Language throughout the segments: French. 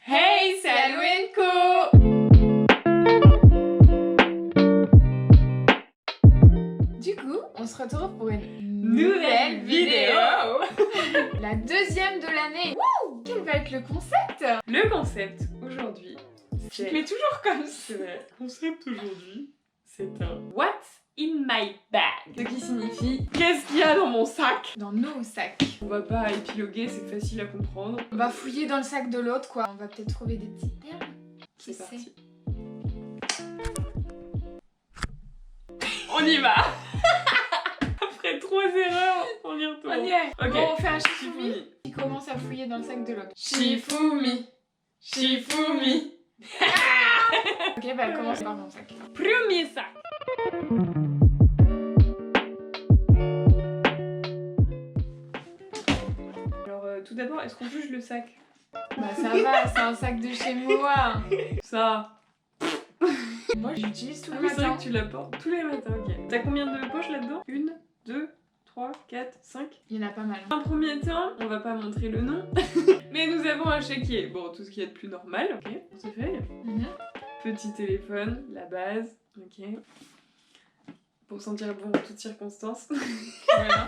Hey, c'est Alou & Co. Du coup, on se retrouve pour une nouvelle vidéo. La deuxième de l'année. Wouh! Quel va être le concept? Le concept aujourd'hui, Tu te mets toujours comme ça. c'est vrai. Le concept aujourd'hui, c'est un What's in my bag? Ce qui signifie qu'est-ce qu'il y a dans mon sac? Dans nos sacs. On va pas épiloguer, c'est facile à comprendre. On va fouiller dans le sac de l'autre, quoi. On va peut-être trouver des petites perles. Qui C'est sait? parti. On y va. Après 3 erreurs, on y retourne. On y est. Ok. Bon, on fait un Shifumi. Shifumi. Il commence à fouiller dans le sac de l'autre. Shifumi. Shifumi. Ok, bah commence par mon sac. Premier sac. Alors tout d'abord, est-ce qu'on juge le sac? Bah ça va, c'est un sac de chez moi. Ça. Moi j'utilise tout Ah le oui, c'est vrai matin. que tu l'apportes tous les matins, ok. T'as combien de poches là-dedans? 1, 2, 3, 4, 5. Il y en a pas mal. En premier temps, on va pas montrer le nom, mais nous avons un chéquier. Bon, tout ce qui est de plus normal, ok, portefeuille. Mhm. Petit téléphone, la base, ok. Pour sentir bon en toutes circonstances. Voilà.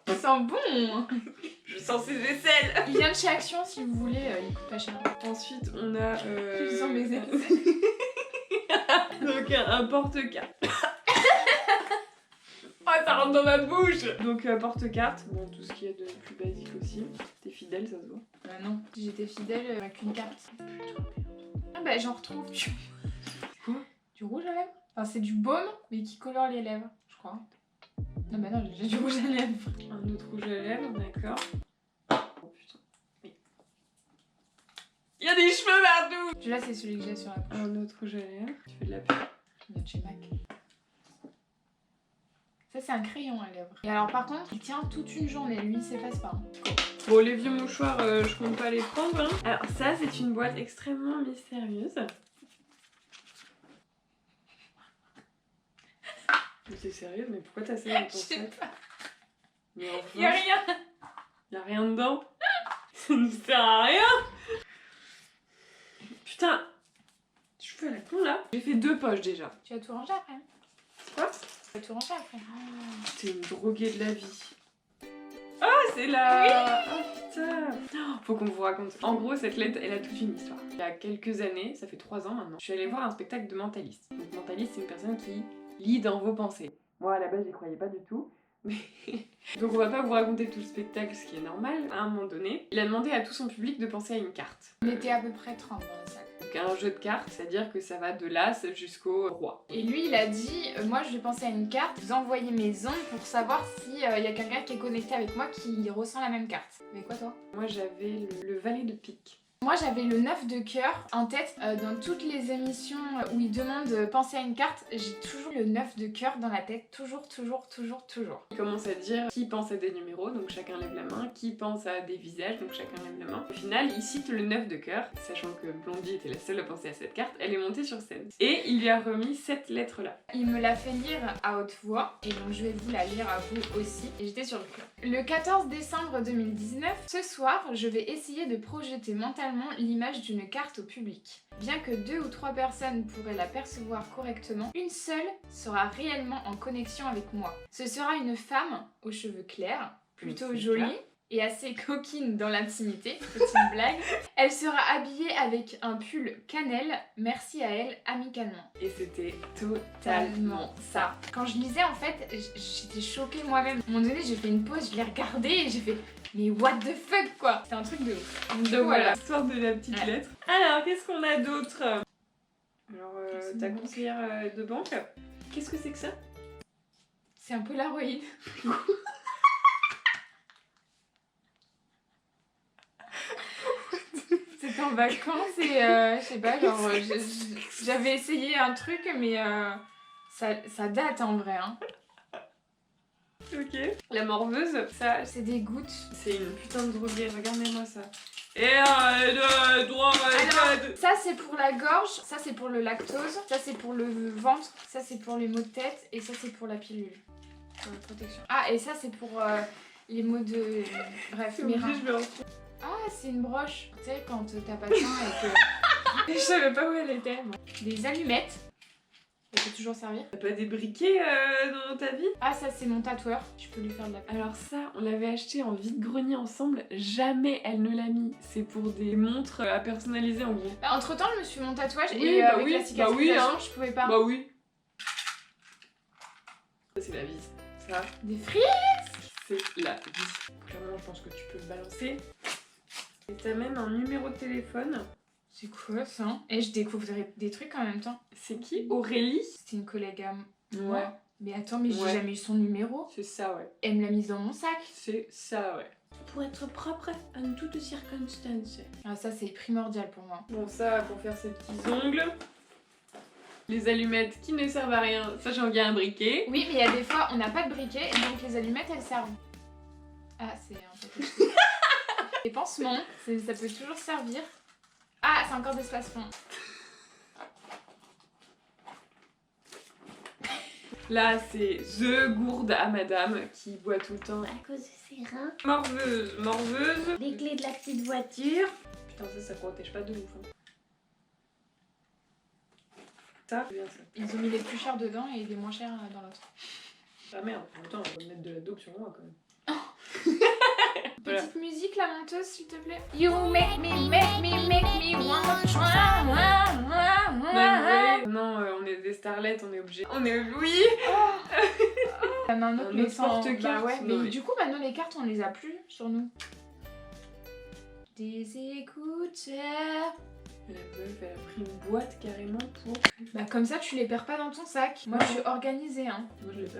Ça sent bon. Je sens ses aisselles. Il vient de chez Action si vous voulez, il coûte pas cher. Ensuite, on a... Je sens mes aisselles. Donc un porte-carte. Oh, ça rentre dans ma bouche. Donc porte-carte, bon, tout ce qui est de plus basique aussi. T'es fidèle, ça se voit. Bah non, si j'étais fidèle avec une carte. Ah bah j'en retrouve du... Quoi? Du rouge à lèvres. Enfin c'est du baume mais qui colore les lèvres, je crois. Non bah non, j'ai du rouge à lèvres. Un autre rouge à lèvres, d'accord. Oh putain. Oui. Il y a des cheveux partout. Celui-là c'est celui que j'ai sur la peau. Un autre rouge à lèvres. Tu fais de la pub. Il vient de chez Mac. Ça c'est un crayon à lèvres. Et alors par contre, il tient toute une journée, lui il s'efface pas. Hein. Bon, les vieux mouchoirs, je compte pas les prendre. Hein. Alors ça, c'est une boîte extrêmement mystérieuse. Mais t'es sérieuse? Mais pourquoi t'as ça dans ton Je sais sac? pas. Mais enfin, Y'a rien. y a rien dedans. Ça ne sert à rien. Putain, je fais la con là. J'ai fait 2 poches déjà. Tu vas tout ranger après. Hein. Quoi? Tu vas tout ranger après. T'es une droguée de la vie. Ah, c'est là. Oh putain. Oh, faut qu'on vous raconte. En gros, cette lettre, elle a toute une histoire. Il y a quelques années, ça fait 3 ans maintenant, je suis allée voir un spectacle de mentaliste. Donc mentaliste, c'est une personne qui lit dans vos pensées. Moi, à la base, j'y croyais pas du tout. Mais... Donc on va pas vous raconter tout le spectacle, ce qui est normal. À un moment donné, il a demandé à tout son public de penser à une carte. On était à peu près 30 dans la salle. Donc un jeu de cartes, c'est-à-dire que ça va de l'as jusqu'au roi. Et lui, il a dit, moi je vais penser à une carte, vous envoyez mes ondes pour savoir s'il y a quelqu'un qui est connecté avec moi qui ressent la même carte. Mais quoi toi? Moi, j'avais le valet de pique. Moi j'avais le 9 de cœur en tête. Dans toutes les émissions où il demande de penser à une carte, j'ai toujours le 9 de cœur dans la tête. Toujours, toujours, toujours, toujours. Il commence à dire qui pense à des numéros, donc chacun lève la main, qui pense à des visages, donc chacun lève la main. Au final, il cite le 9 de cœur, sachant que Blondie était la seule à penser à cette carte, elle est montée sur scène. Et il lui a remis cette lettre-là. Il me l'a fait lire à haute voix et donc je vais vous la lire à vous aussi. Et j'étais sur le cul. Le 14 décembre 2019, ce soir, je vais essayer de projeter mentalement l'image d'une carte au public. Bien que 2 ou 3 personnes pourraient la percevoir correctement, une seule sera réellement en connexion avec moi. Ce sera une femme aux cheveux clairs, plutôt C'est jolie clair. et assez coquine dans l'intimité, petite blague. Elle sera habillée avec un pull cannelle, merci à elle amicalement. Et c'était totalement ça. Quand je lisais en fait, j'étais choquée moi-même. À un moment donné, j'ai fait une pause, je l'ai regardé et j'ai fait mais what the fuck quoi. C'était un truc de ouf. Donc voilà, l'histoire de la petite Ouais. lettre. Alors, qu'est-ce qu'on a d'autre? Alors, C'est ta bon. conseillère de banque, qu'est-ce que c'est que ça? C'est un Polaroid. C'était en vacances et je sais pas, genre j'avais essayé un truc mais ça date en vrai. Hein. Ok. La morveuse, ça, C'est des gouttes. c'est une putain de droguée, regardez-moi ça. Et 1, 2, 3, 4... Ça c'est pour la gorge, ça c'est pour le lactose, ça c'est pour le ventre, ça c'est pour les maux de tête et ça c'est pour la pilule. Pour la protection. Ah et ça c'est pour les maux de... Bref, C'est mes obligé, reins. je vais en... Ah c'est une broche. Tu sais, quand t'as pas de faim et que... Je savais pas où elle était. Bon. Des allumettes. Ça peut toujours servir. T'as pas des briquets dans ta vie? Ah, ça c'est mon tatoueur. Je peux lui faire de la... Alors ça, on l'avait acheté en vide-grenier ensemble. Jamais elle ne l'a mis. C'est pour des montres à personnaliser en gros. Bah, entre temps, je me suis fait mon tatouage Oui, et bah avec oui, la bah cicatrisation, oui, hein. je pouvais pas. Bah oui. Ça c'est la vis. Ça, Des frites. c'est la vis. Clairement, je pense que tu peux le balancer. Et t'as même un numéro de téléphone. C'est quoi ça? Et je découvre des trucs en même temps. C'est qui? Aurélie? C'était une collègue à moi. Ouais. Mais attends, mais j'ai Ouais. jamais eu son numéro. C'est ça, ouais. Elle me l'a mise dans mon sac. C'est ça, ouais. Pour être propre en toutes circonstances. Ah, ça c'est primordial pour moi. Bon, ça, pour faire ses petits ongles. Les allumettes qui ne servent à rien, sachant qu'il y a un briquet. Oui, mais il y a des fois, on n'a pas de briquet, et donc les allumettes, elles servent. Ah, c'est un peu compliqué. Les pansements, ça peut toujours servir. Ah, c'est encore d'espacement. Là, c'est The gourde à madame qui boit tout le temps. À cause de ses reins. Morveuse, morveuse. Les clés de la petite voiture. Putain, ça protège pas de ouf. Hein. Ça, c'est bien ça. Ils ont mis les plus chers dedans et les moins chers dans l'autre. Ah merde, en même temps, on va mettre de la dope sur moi quand même. Petite Voilà. musique, la monteuse, s'il te plaît. You make me wanna try. Non, on est des starlettes, on est obligé. On est oui. Un autre, Un mais autre sans... porte-cartes, Bah ouais, mais oui. du coup, maintenant, les cartes, on les a plus sur nous. Des écouteurs. La meuf, elle a pris une boîte carrément pour. Bah comme ça, tu les perds pas dans ton sac. Moi, je suis organisée, hein. Moi, je l'ai pas.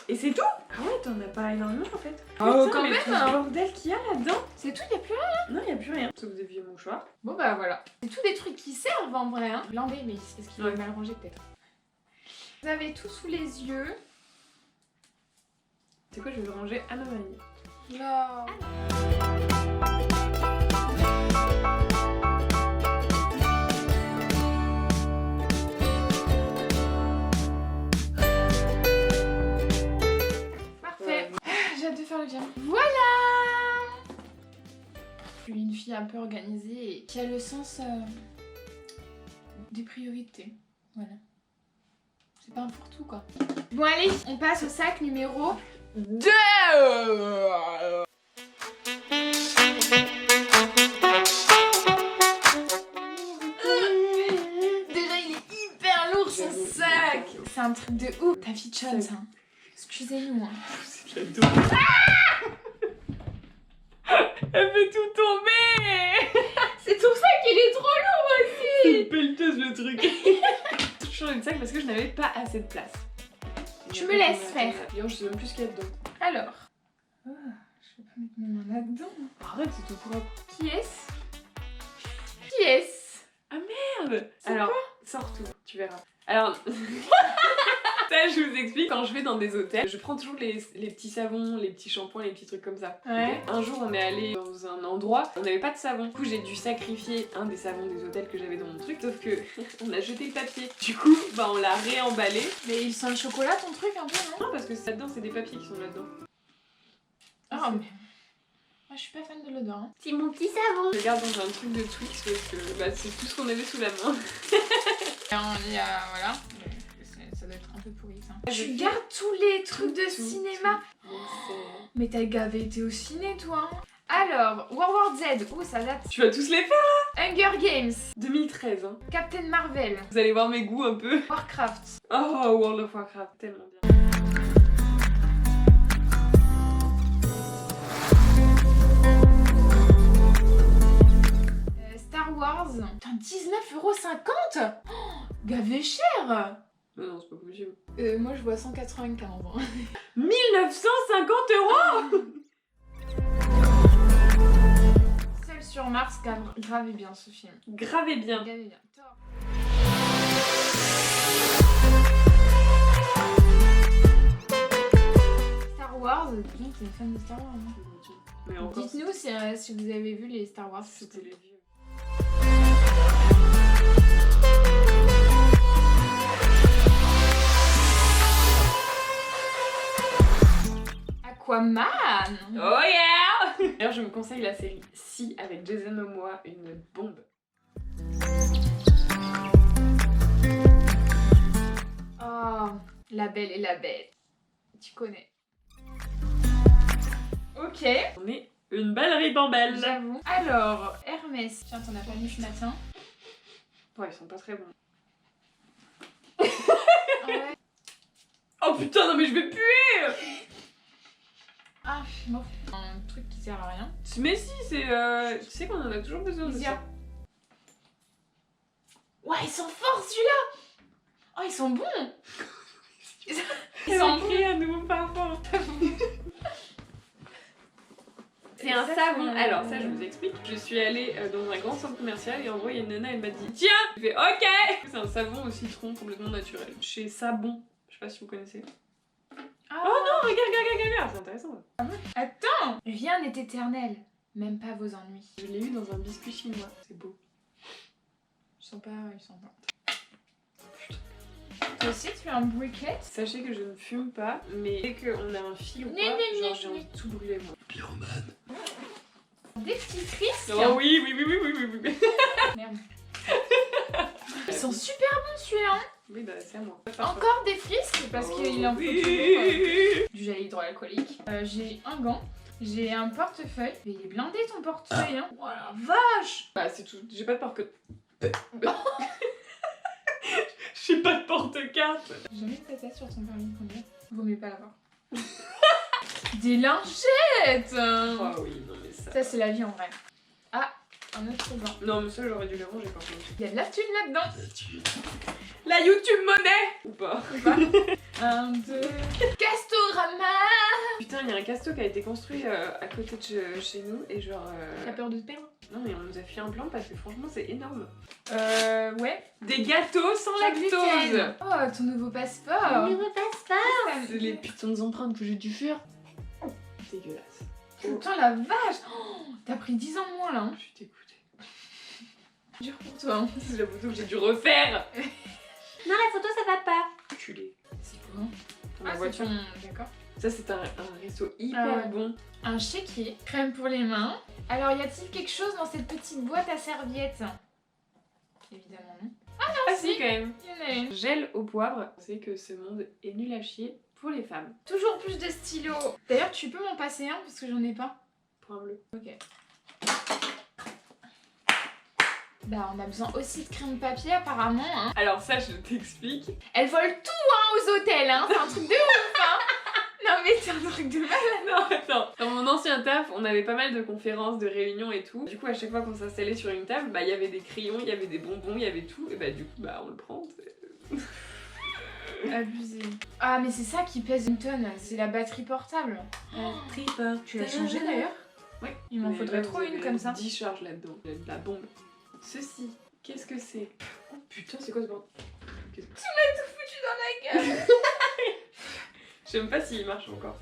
Et c'est tout? Ah ouais, t'en as pas énormément en fait. Oh, Putain, quand mais même, tout le hein. bordel qu'il y a là-dedans. C'est tout, y a plus rien. Non, y a plus rien. Sauf des vieux mouchoirs. Bon bah voilà. C'est tout des trucs qui servent en vrai, hein. Blindé, mais c'est parce qu'il est Ouais. mal rangé peut-être. Vous avez tout sous les yeux. C'est quoi, je vais le ranger à ma manière. Non. Parfait. J'ai hâte de faire le bien. Voilà. Je suis une fille un peu organisée et qui a le sens des priorités. Voilà. C'est pas n'importe où quoi. Bon allez, on passe au sac numéro 2. Déjà il est hyper lourd son sac. C'est un truc de ouf. Ta fille chum ça. Excusez-nous. Hein. C'est de la dope. Elle fait tout tomber. C'est pour ça qu'il est trop lourd C'est aussi. une pelleteuse le truc. Je change de sac parce que je n'avais pas assez de place. Tu me laisses faire. D'ailleurs, je sais même plus ce qu'il y a dedans. Alors. Oh, je vais pas mettre mes mains là-dedans. Arrête, c'est tout propre. Qui est-ce? Qui est-ce? Merde. C'est Alors, sors tout, tu verras. Alors, ça je vous explique, quand je vais dans des hôtels, je prends toujours les petits savons, les petits shampoings, les petits trucs comme ça. Ouais. Un jour on est allé dans un endroit, on n'avait pas de savon. Du coup j'ai dû sacrifier un des savons des hôtels que j'avais dans mon truc, sauf que on a jeté le papier. Du coup, bah on l'a réemballé. Mais il sent le chocolat ton truc un peu, non? Non, parce que là-dedans c'est des papiers qui sont là-dedans. Ah mais... Moi je suis pas fan de l'odeur. Hein. C'est mon petit savon. Je regarde dans un truc de Twix parce que bah, c'est tout ce qu'on avait sous la main. Il y a... Voilà. Ça doit être un peu pourri ça. Je Tu fais gardes tous les trucs de tout, cinéma. tout. Donc, Mais t'as gavé été au ciné toi. Hein. Alors, World War Z. Oh ça date. tu vas tous les faire. Hunger Games. 2013 hein. Captain Marvel. Vous allez voir mes goûts un peu. Warcraft. Oh, World of Warcraft, tellement bien. Star Wars. Putain, 19,50 €. Oh, gavé cher. Non, c'est pas possible. Moi je vois 195 €. 1950 €. Seul sur Mars, gravez bien ce film. Gravez bien. Gravez bien. Thor. Star Wars, putain, t'es fan de Star Wars. Hein. Mais encore, Dites-nous si vous avez vu les Star Wars. c'était les vieux. Aquaman. Oh yeah. D'ailleurs, je me conseille la série Si avec Jason Momoa, une bombe. Oh, La Belle et la Bête. Tu connais. Ok, On est une belle ribambelle. j'avoue. Alors, Hermès. Tiens, t'en as pas mis ce matin. Ouais, ils sont pas très bons. Ouais. Oh putain, non mais je vais puer. Ah, bon. Un truc qui sert à rien. Mais si, c'est... Tu sais qu'on en a toujours besoin de Isia. ça. Ouais, ils sont forts celui-là. Oh, ils sont bons. Ils Elle sont a créé un nouveau parfum. C'est un Ça, savon. c'est- Alors ça, je vous explique. Je suis allée dans un grand centre commercial et en gros, il y a une nana, elle m'a dit tiens. J'ai fait ok. C'est un savon au citron complètement naturel. Chez Sabon. Je sais pas si vous connaissez. Ah. Oh non, regarde, c'est intéressant. Attends. Rien n'est éternel, même pas vos ennuis. Je l'ai eu dans un biscuit chinois. C'est beau. Ils sont pas. Toi aussi, tu as un briquet? Sachez que je ne fume pas, mais dès qu'on a un fil ou Né, quoi, né, genre né, j'ai né. envie de tout brûler moi. Des petits frisques. Oh oui. Merde. Ils sont super bons celui-là. Hein. Oui, bah c'est à moi. Encore des frisques parce qu'il en faut toujours. oui. Du gel hydroalcoolique. J'ai un gant. J'ai un portefeuille. Mais il est blindé ton portefeuille. Hein. Oh la vache. Bah c'est tout, j'ai pas de porte J'ai pas de porte-carte. J'ai jamais fait ça sur ton permis de conduire. Vaut mieux pas l'avoir. Des lingettes. Oh oui, non mais ça... Ça c'est la vie en vrai. Ah, un autre gant. Non mais ça j'aurais dû le ranger par contre. Il y a de la thune là-dedans. La YouTube monnaie. Ou pas. Un, deux. Castograma. Putain, il y a un casto qui a été construit à côté de chez nous et genre... T'as peur de te perdre? Non mais on nous a fait un plan parce que franchement c'est énorme. Ouais. Des gâteaux sans lactose. Oh, ton nouveau passeport. Ne repasse pas. C'est les putains d'empreintes que j'ai dû faire. Dégueulasse. Putain la vache. Oh, t'as pris 10 ans de moins là. Hein. Je suis dégoûtée. Dur pour toi. Hein. C'est la photo que j'ai dû refaire. Non, la photo, ça va pas. Culé. C'est quoi? Dans la Ah, voiture. D'accord. Ça c'est un resto hyper Ah ouais. bon. Un chéquier, crème pour les mains. Alors, y a-t-il quelque chose dans cette petite boîte à serviettes? Évidemment non. Ah si quand même. Il y en a une. Gel au poivre. C'est que ce monde est nul à chier pour les femmes. Toujours plus de stylos. D'ailleurs, tu peux m'en passer un parce que j'en ai pas. Point bleu. Ok. Bah, on a besoin aussi de crème papier apparemment. Hein. Alors ça je t'explique. Elles volent tout hein, aux hôtels. Hein. C'est un truc de ouf. Hein. Non mais c'est un truc de mal. Non attends. Dans mon ancien taf, on avait pas mal de conférences, de réunions et tout. Du coup à chaque fois qu'on s'installait sur une table, bah il y avait des crayons, il y avait des bonbons, il y avait tout. Et bah du coup bah on le prend. Abusé. Ah mais c'est ça qui pèse une tonne. C'est la batterie portable. Tu l'as changée d'ailleurs? Oui. Il m'en faudrait trop une comme ça. 10 charges là-dedans. Il y a de la bombe. Ceci, qu'est-ce que c'est? Oh putain, c'est quoi ce bordel? Tu m'as tout foutu dans la gueule. Je sais même pas s'il marche encore.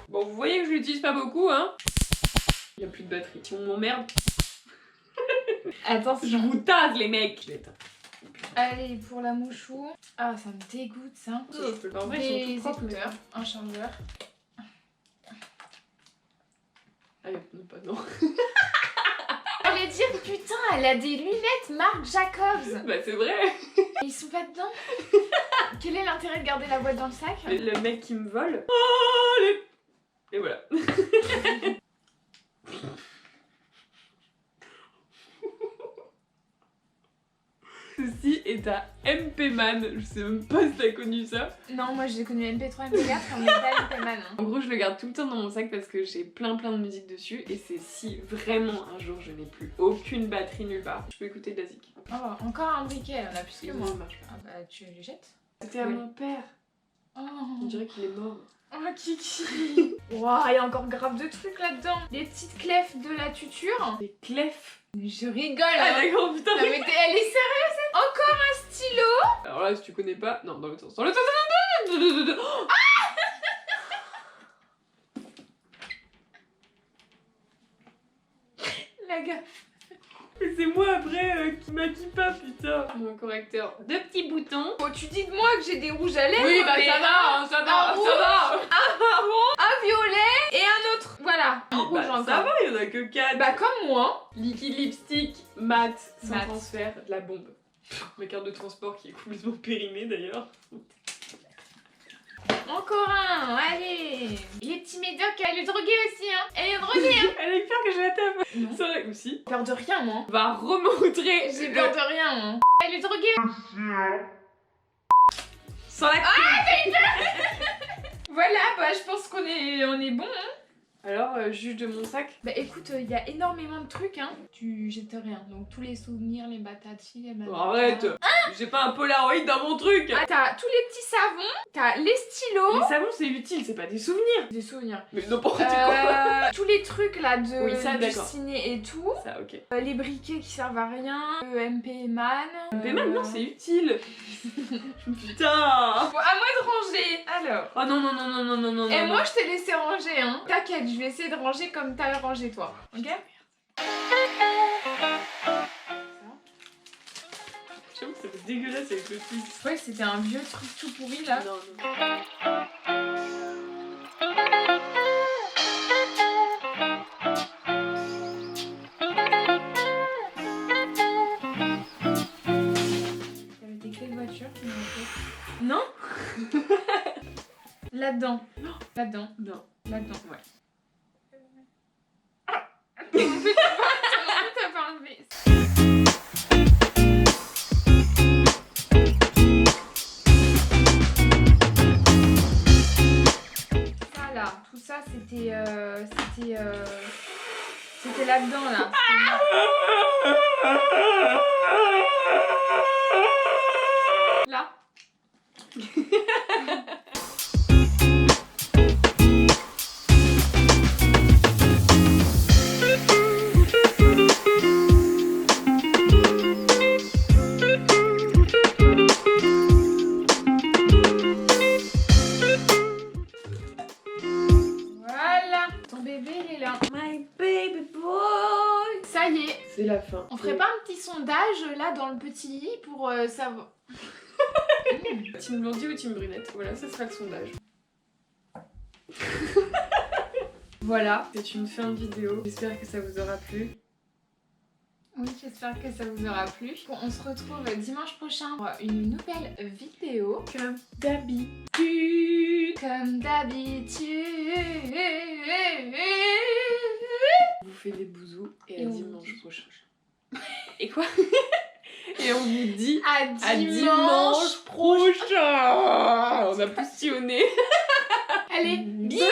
Bon, vous voyez que je l'utilise pas beaucoup, hein? Il y a plus de batterie. Si on m'emmerde, Attends, je vous tase les mecs! Je l'éteins. Allez, pour la mouchou. Ah, ça me dégoûte ça. Ça, je peux le faire. En vrai, Des ils sont tout propres, mais... écouteurs, un chargeur. Ah, non, pas non. J'allais dire, putain, elle a des lunettes Marc Jacobs. Bah, c'est vrai! Et ils sont pas dedans. Quel est l'intérêt de garder la boîte dans le sac? Le mec qui me vole. Oh, les... Et voilà. Ceci est à MP Man. Je sais même pas si t'as connu ça. Non, moi j'ai connu MP3, MP4, on est pas MP-man. Hein. En gros, je le garde tout le temps dans mon sac parce que j'ai plein de musique dessus. Et c'est si vraiment un jour je n'ai plus aucune batterie nulle part, je peux écouter de la zik. Oh, encore un briquet, elle en a plus que Il moi. ne marche pas. Ah bah tu les jettes. C'était à Oui. mon père. Oh, On dirait qu'il est mort. oh Kiki. Waouh, il y a encore grave de trucs là-dedans. Les petites clefs de la tuture. Des clefs. Je rigole. Ah Hein. d'accord, putain. Non mais elle est sérieuse? Encore un stylo? Alors là, si tu connais pas... Non, dans l'autre sens. Dans l'autre sens. Oh La gaffe. Mais c'est moi après qui maquille pas, putain. Mon correcteur. 2 petits boutons. Oh, tu dis de moi que j'ai des rouges à lèvres. Oui, bah mais ça va, ça va, un rouge, ça va. un marron, un violet et un autre. Voilà, un rouge Bah, encore. ça va, il y en a que 4. Bah comme moi. Liquide lipstick, mat, sans Mat. transfert, de la bombe. Ma carte de transport qui est complètement périmée d'ailleurs. Encore un, allez. Les petits médocs, elle est droguée aussi, hein. Elle est droguée, hein. Elle a eu peur que je la tape. Non. C'est vrai aussi. J'ai peur de rien, moi. On va remontrer. J'ai peur de rien, moi. Elle est droguée. Sans la Voilà, bah je pense qu'on est bon, hein. Alors, juge de mon sac. Bah écoute, il y a énormément de trucs, hein. Tu jettes rien. Donc tous les souvenirs, les batatis, les batatas. Oh, arrête. J'ai pas un Polaroid dans mon truc. Ah, t'as tous les petits savons, t'as les stylos. Les savons c'est utile, c'est pas des souvenirs. Des souvenirs. Mais n'importe quoi. Tous les trucs là de Oui, ça, du d'accord. ciné et tout. Ça, ok. Les briquets qui servent à rien. MP Man. Mais maintenant c'est utile. Putain. Bon, à moi de ranger. Alors. Oh non, non, non, non, non, non, non. Et non, moi non. je t'ai laissé ranger, hein. T'inquiète, je vais essayer de ranger comme t'as rangé toi. Ok? J'avoue que ça fait dégueulasse avec le fils. Ouais, c'était un vieux truc tout pourri là. Non, non. T'avais tes clés de voiture, tu me rappelles? Non? Là-dedans. Là-dedans. Non. Là-dedans. Ouais. T'as pas enlevé. Voilà, tout ça c'était c'était là-dedans là. Là. Voilà, ton bébé il est là. My baby boy. Ça y est. C'est la fin. On ferait pas un petit sondage là dans le petit lit pour savoir. Team blondie ou team brunette? Voilà, ce sera le sondage. Voilà, c'est une fin de vidéo. J'espère que ça vous aura plu. Oui, j'espère que ça vous aura plu. Bon, on se retrouve dimanche prochain pour une nouvelle vidéo. Comme d'habitude. Comme d'habitude. On vous fait des bisous et Et à on dimanche vous dit- prochain. Et quoi? Et on vous dit À à dimanche prochain. On a poussillonné. Allez, Bisous.